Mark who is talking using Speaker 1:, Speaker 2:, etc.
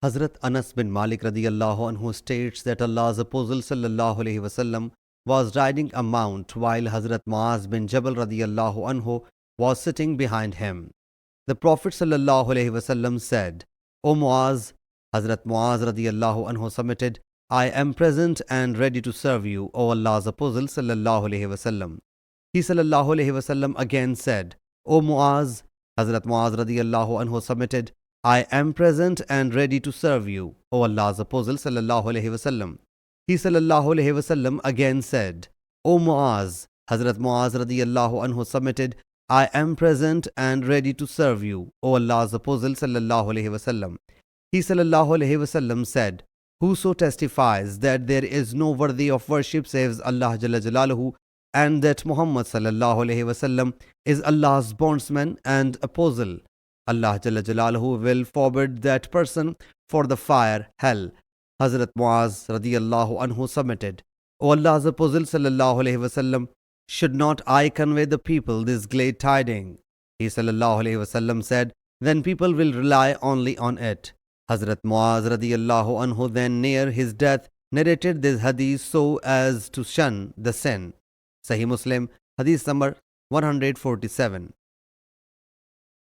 Speaker 1: Hazrat Anas bin Malik radiyallahu anhu states that Allah's Apostle sallallahu alaihi wasallam was riding a mount while Hazrat Muaz bin Jabal radiyallahu anhu was sitting behind him. The Prophet sallallahu alaihi wasallam said, "O Muaz," Hazrat Muaz radiyallahu anhu submitted, "I am present and ready to serve you, O Allah's Apostle sallallahu alaihi wasallam." He sallallahu alaihi wasallam again said, "O Muaz," Hazrat Muaz radiyallahu anhu submitted, "I am present and ready to serve you, O Allah's Apostle sallallahu alaihi wasallam." He sallallahu alaihi wasallam again said, "O Muaz," Hazrat Muaz radiyallahu anhu submitted, "I am present and ready to serve you, O Allah's Apostle sallallahu alaihi wasallam." He sallallahu alaihi wasallam said, "Whoso testifies that there is no worthy of worship save Allah Jalla Jalaluhu, and that Muhammad sallallahu alaihi wasallam is Allah's bondsman and apostle, Allah Jalla Jalaluhu will forbid that person for the fire, hell." Hazrat Muaz radiyallahu anhu submitted, "O Allah's Apostle sallallahu alaihi wasallam, should not I convey the people this glad tidings?" He sallallahu alaihi wasallam said, "Then people will rely only on it." Hazrat Muaz radiyallahu anhu then near his death narrated this hadith so as to shun the sin. Sahih Muslim Hadees number 147.